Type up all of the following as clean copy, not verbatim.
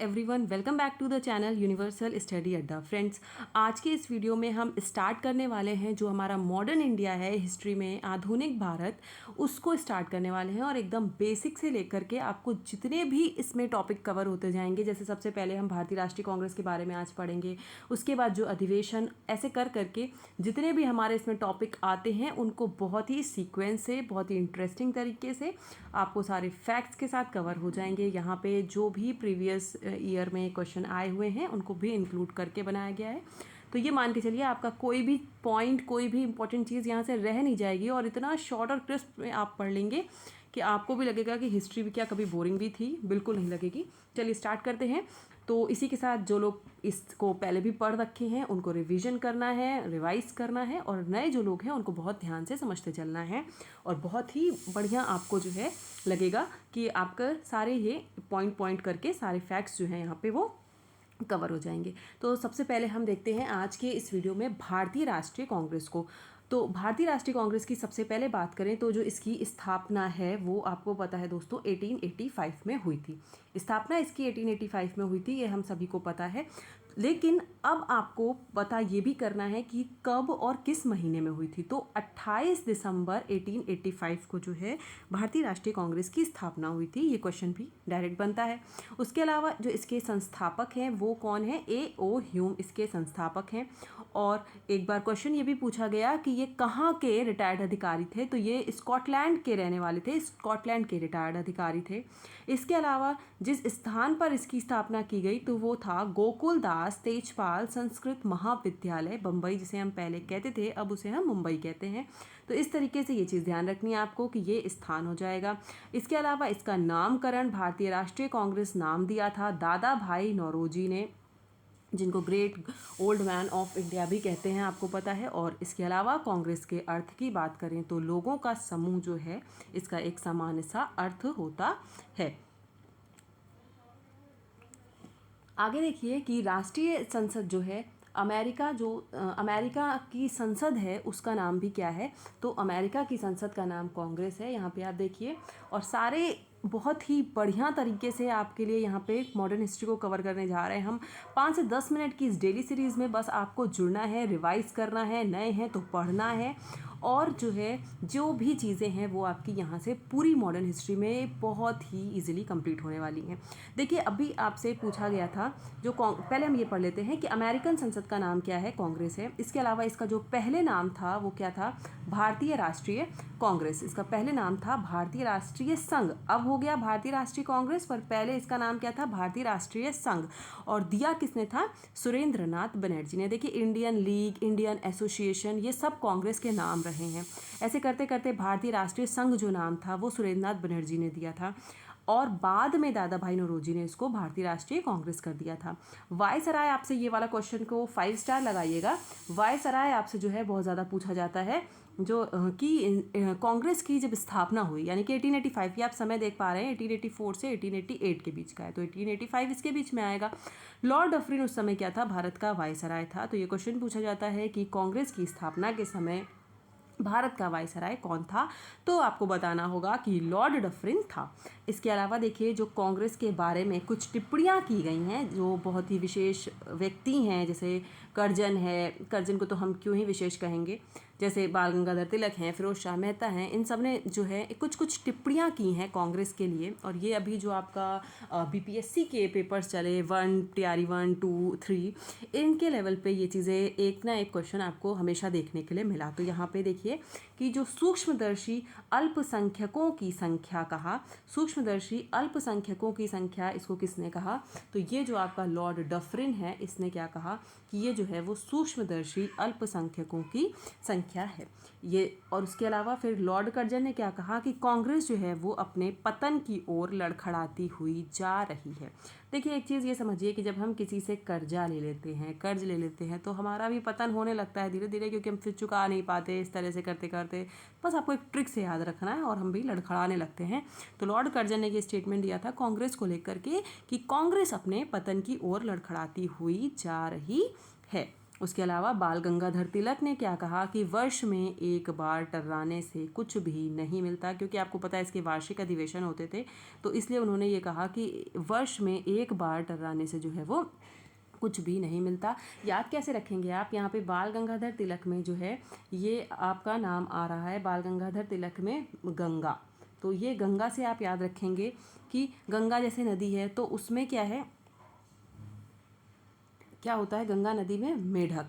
Everyone, welcome back to the channel universal study Adda. Friends, आज के इस वीडियो में हम स्टार्ट करने वाले हैं जो हमारा मॉडर्न इंडिया है, हिस्ट्री में आधुनिक भारत, उसको स्टार्ट करने वाले हैं। और एकदम बेसिक से लेकर के आपको जितने भी इसमें टॉपिक कवर होते जाएंगे, जैसे सबसे पहले हम भारतीय राष्ट्रीय कांग्रेस के बारे में आज पढ़ेंगे, उसके बाद जो अधिवेशन, ऐसे कर करके जितने भी हमारे इसमें टॉपिक आते हैं उनको बहुत ही सीक्वेंस से, बहुत ही इंटरेस्टिंग तरीके से आपको सारे फैक्ट्स के साथ कवर हो जाएंगे। यहाँ पे जो भी प्रीवियस ईयर में क्वेश्चन आए हुए हैं उनको भी इंक्लूड करके बनाया गया है। तो ये मान के चलिए आपका कोई भी पॉइंट, कोई भी इंपॉर्टेंट चीज़ यहाँ से रह नहीं जाएगी और इतना शॉर्ट और क्रिस्प में आप पढ़ लेंगे कि आपको भी लगेगा कि हिस्ट्री भी क्या कभी बोरिंग भी थी, बिल्कुल नहीं लगेगी। चलिए स्टार्ट करते हैं। तो इसी के साथ जो लोग इसको पहले भी पढ़ रखे हैं उनको रिवीजन करना है, रिवाइज करना है, और नए जो लोग हैं उनको बहुत ध्यान से समझते चलना है। और बहुत ही बढ़िया आपको जो है लगेगा कि आपका सारे ये पॉइंट पॉइंट करके सारे फैक्ट्स जो हैं यहाँ पे वो कवर हो जाएंगे। तो सबसे पहले हम देखते हैं आज के इस वीडियो में भारतीय राष्ट्रीय कांग्रेस को। तो भारतीय राष्ट्रीय कांग्रेस की सबसे पहले बात करें तो जो इसकी स्थापना है वो आपको पता है दोस्तों 1885 में हुई थी। स्थापना इसकी 1885 में हुई थी, ये हम सभी को पता है। लेकिन अब आपको पता ये भी करना है कि कब और किस महीने में हुई थी। तो 28 दिसंबर 1885 को जो है भारतीय राष्ट्रीय कांग्रेस की स्थापना हुई थी। ये क्वेश्चन भी डायरेक्ट बनता है। उसके अलावा जो इसके संस्थापक हैं वो कौन है? A.O. ह्यूम इसके संस्थापक हैं। और एक बार क्वेश्चन ये भी पूछा गया कि ये कहाँ के रिटायर्ड अधिकारी थे, तो ये स्कॉटलैंड के रहने वाले थे, स्कॉटलैंड के रिटायर्ड अधिकारी थे। इसके अलावा जिस स्थान पर इसकी स्थापना की गई तो वो था गोकुल दास तेजपाल संस्कृत महाविद्यालय बम्बई, जिसे हम पहले कहते थे, अब उसे हम मुंबई कहते हैं। तो इस तरीके से ये चीज़ ध्यान रखनी है आपको कि ये स्थान हो जाएगा। इसके अलावा इसका नामकरण भारतीय राष्ट्रीय कांग्रेस नाम दिया था दादा भाई नौरोजी ने, जिनको great old man of India भी कहते हैं, आपको पता है। और इसके अलावा कांग्रेस के अर्थ की बात करें तो लोगों का समूह जो है, इसका एक सामान्य सा अर्थ होता है। आगे देखिए कि राष्ट्रीय संसद जो है अमेरिका की संसद है उसका नाम भी क्या है? तो अमेरिका की संसद का नाम कांग्रेस है। यहाँ पे आप देखिए, और सारे बहुत ही बढ़िया तरीके से आपके लिए यहाँ पे मॉडर्न हिस्ट्री को कवर करने जा रहे हैं हम। 5 से 10 मिनट की इस डेली सीरीज़ में बस आपको जुड़ना है, रिवाइज करना है, नए हैं तो पढ़ना है, और जो है जो भी चीज़ें हैं वो आपकी यहाँ से पूरी मॉडर्न हिस्ट्री में बहुत ही इजीली कंप्लीट होने वाली हैं। देखिए, अभी आपसे पूछा गया था जो पहले हम ये पढ़ लेते हैं कि अमेरिकन संसद का नाम क्या है? कांग्रेस है। इसके अलावा इसका जो पहले नाम था वो क्या था? भारतीय राष्ट्रीय कांग्रेस। इसका पहले नाम था भारतीय राष्ट्रीय संघ, अब हो गया भारतीय राष्ट्रीय कांग्रेस, पर पहले इसका नाम क्या था? भारतीय राष्ट्रीय संघ। और दिया किसने था? सुरेंद्र नाथ बनर्जी ने। देखिए, इंडियन लीग, इंडियन एसोसिएशन, ये सब कांग्रेस के नाम रहे हैं। ऐसे करते करते भारतीय राष्ट्रीय संघ जो नाम था वो सुरेंद्र नाथ बनर्जी ने दिया था, और बाद में दादा भाई नौरोजी ने इसको भारतीय राष्ट्रीय कांग्रेस कर दिया था। वायसराय, आपसे ये वाला क्वेश्चन को 5 स्टार लगाइएगा। वायसराय आपसे जो है बहुत ज़्यादा पूछा जाता है, जो कि कांग्रेस की जब स्थापना हुई, यानी कि 1885, ये आप समय देख पा रहे हैं 1884 से 1888 के बीच का है, तो 1885 इसके बीच में आएगा। लॉर्ड डफरिन उस समय क्या था? भारत का वायसराय था। तो ये क्वेश्चन पूछा जाता है कि कांग्रेस की स्थापना के समय भारत का वायसराय कौन था? तो आपको बताना होगा कि लॉर्ड डफरिन था। इसके अलावा देखिए, जो कांग्रेस के बारे में कुछ टिप्पणियां की गई हैं जो बहुत ही विशेष व्यक्ति हैं, जैसे कर्जन है, कर्जन को तो हम क्यों ही विशेष कहेंगे, जैसे बाल गंगाधर तिलक हैं, फिरोज शाह मेहता हैं, इन सब ने जो है कुछ टिप्पणियां की हैं कांग्रेस के लिए। और ये अभी जो आपका बीपीएससी के पेपर्स चले 1 TRE 1 2 3, इनके लेवल पे ये चीज़ें एक ना एक क्वेश्चन आपको हमेशा देखने के लिए मिला। तो यहाँ पे देखिए कि जो सूक्ष्मदर्शी अल्पसंख्यकों की संख्या कहा, सूक्ष्मदर्शी अल्पसंख्यकों की संख्या, इसको किसने कहा? तो ये जो आपका लॉर्ड डफरिन है, इसने क्या कहा कि ये जो है वो सूक्ष्मदर्शी अल्पसंख्यकों की संख्या है ये। और उसके अलावा फिर लॉर्ड कर्जन ने क्या कहा कि कांग्रेस जो है वो अपने पतन की ओर लड़खड़ाती हुई जा रही है। देखिए, एक चीज़ ये समझिए कि जब हम किसी से कर्ज ले लेते हैं तो हमारा भी पतन होने लगता है धीरे धीरे, क्योंकि हम फिर चुका नहीं पाते। इस तरह से करते करते बस आपको एक ट्रिक से याद रखना है और हम भी लड़खड़ाने लगते हैं। तो लॉर्ड कर्जन ने ये स्टेटमेंट दिया था कांग्रेस को लेकर के कि कांग्रेस अपने पतन की ओर लड़खड़ाती हुई जा रही है। उसके अलावा बाल गंगाधर तिलक ने क्या कहा कि वर्ष में एक बार टर्राने से कुछ भी नहीं मिलता, क्योंकि आपको पता है इसके वार्षिक अधिवेशन होते थे, तो इसलिए उन्होंने ये कहा कि वर्ष में एक बार टर्राने से जो है वो कुछ भी नहीं मिलता। याद कैसे रखेंगे आप, यहाँ पे बाल गंगाधर तिलक में जो है ये आपका नाम आ रहा है, बाल गंगाधर तिलक में गंगा, तो ये गंगा से आप याद रखेंगे कि गंगा जैसे नदी है तो उसमें क्या है, क्या होता है गंगा नदी में मेढक,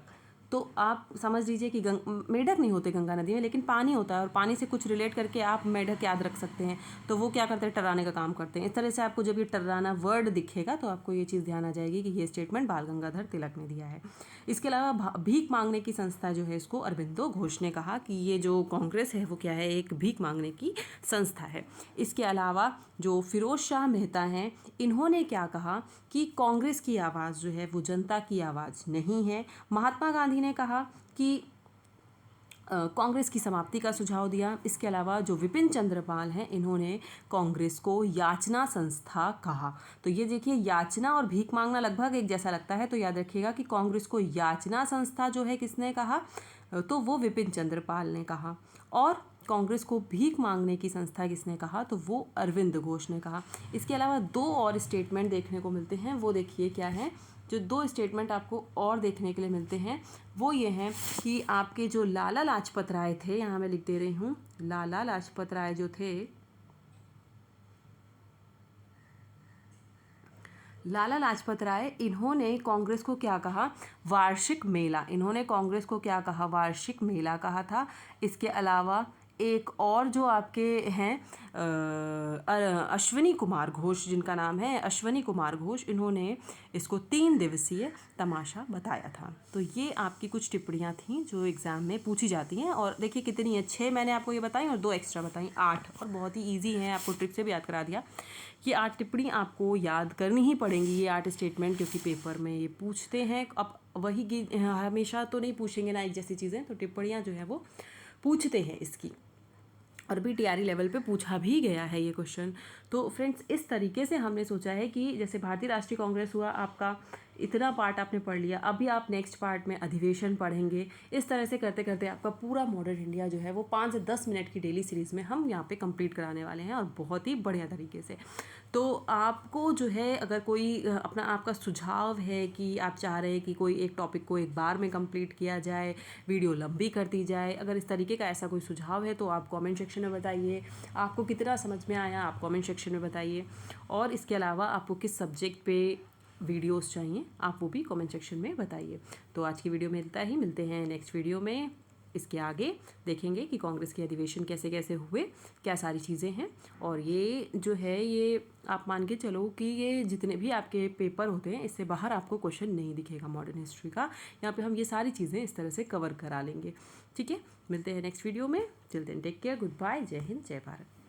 तो आप समझ लीजिए कि मेढक नहीं होते गंगा नदी में, लेकिन पानी होता है और पानी से कुछ रिलेट करके आप मेढक याद रख सकते हैं, तो वो क्या करते हैं, टर्राने का काम करते हैं। इस तरह से आपको जब ये टर्राना वर्ड दिखेगा तो आपको ये चीज़ ध्यान आ जाएगी कि ये स्टेटमेंट बाल गंगाधर तिलक ने दिया है। इसके अलावा भीख मांगने की संस्था जो है इसको अरबिंदो घोष ने कहा कि ये जो कांग्रेस है वो क्या है, एक भीख मांगने की संस्था है। इसके अलावा जो फिरोज शाह मेहता हैं इन्होंने क्या कहा कि कांग्रेस की आवाज़ जो है वो जनता की आवाज़ नहीं है। महात्मा गांधी ने कहा कि कांग्रेस की समाप्ति का सुझाव दिया। इसके अलावा जो विपिन चंद्र पाल हैं इन्होंने कांग्रेस को याचना संस्था कहा। तो ये देखिए याचना और भीख मांगना लगभग एक जैसा लगता है, तो याद रखिएगा कि कांग्रेस को याचना संस्था जो है किसने कहा, तो वो विपिन चंद्र पाल ने कहा, और कांग्रेस को भीख मांगने की संस्था किसने कहा, तो वो अरविंद घोष ने कहा। इसके अलावा दो और स्टेटमेंट देखने को मिलते हैं, वो देखिए क्या है, जो दो स्टेटमेंट आपको और देखने के लिए मिलते हैं वो ये हैं कि आपके जो लाला लाजपत राय थे, यहाँ मैं लिख दे रही हूँ, लाला लाजपत राय जो थे, लाला लाजपत राय इन्होंने कांग्रेस को क्या कहा, वार्षिक मेला, इन्होंने कांग्रेस को क्या कहा, वार्षिक मेला कहा था। इसके अलावा एक और जो आपके हैं अश्विनी कुमार घोष, जिनका नाम है अश्विनी कुमार घोष, इन्होंने इसको 3 दिवसीय तमाशा बताया था। तो ये आपकी कुछ टिप्पणियाँ थीं जो एग्ज़ाम में पूछी जाती हैं, और देखिए कितनी है, 6 मैंने आपको ये बताई और 2 एक्स्ट्रा बताई, 8, और बहुत ही ईजी हैं, आपको ट्रिक से भी याद करा दिया। ये 8 टिप्पणी आपको याद करनी ही पड़ेंगी, ये 8 स्टेटमेंट, क्योंकि पेपर में ये पूछते हैं। अब वही की हमेशा तो नहीं पूछेंगे ना एक जैसी चीज़ें, तो टिप्पणियाँ जो है वो पूछते हैं इसकी, और भी टीआरई लेवल पे पूछा भी गया है ये क्वेश्चन। तो फ्रेंड्स इस तरीके से हमने सोचा है कि जैसे भारतीय राष्ट्रीय कांग्रेस हुआ आपका, इतना पार्ट आपने पढ़ लिया, अभी आप नेक्स्ट पार्ट में अधिवेशन पढ़ेंगे। इस तरह से करते करते आपका पूरा मॉडर्न इंडिया जो है वो 5 से 10 मिनट की डेली सीरीज़ में हम यहाँ पे कंप्लीट कराने वाले हैं, और बहुत ही बढ़िया तरीके से। तो आपको जो है अगर कोई अपना आपका सुझाव है कि आप चाह रहे हैं कि कोई एक टॉपिक को एक बार में कंप्लीट किया जाए, वीडियो लंबी कर दी जाए, अगर इस तरीके का ऐसा कोई सुझाव है तो आप कमेंट सेक्शन में बताइए। आपको कितना समझ में आया आप कमेंट सेक्शन में बताइए, और इसके अलावा आपको किस सब्जेक्ट पे वीडियोस चाहिए आप वो भी कमेंट सेक्शन में बताइए। तो आज की वीडियो में इतना ही, मिलते हैं नेक्स्ट वीडियो में। इसके आगे देखेंगे कि कांग्रेस के अधिवेशन कैसे कैसे हुए, क्या सारी चीज़ें हैं, और ये जो है ये आप मान के चलो कि ये जितने भी आपके पेपर होते हैं इससे बाहर आपको क्वेश्चन नहीं दिखेगा मॉडर्न हिस्ट्री का। यहाँ पे हम ये सारी चीज़ें इस तरह से कवर करा लेंगे। ठीक है, मिलते हैं नेक्स्ट वीडियो में। Till then take care, good bye, जय हिंद, जय भारत।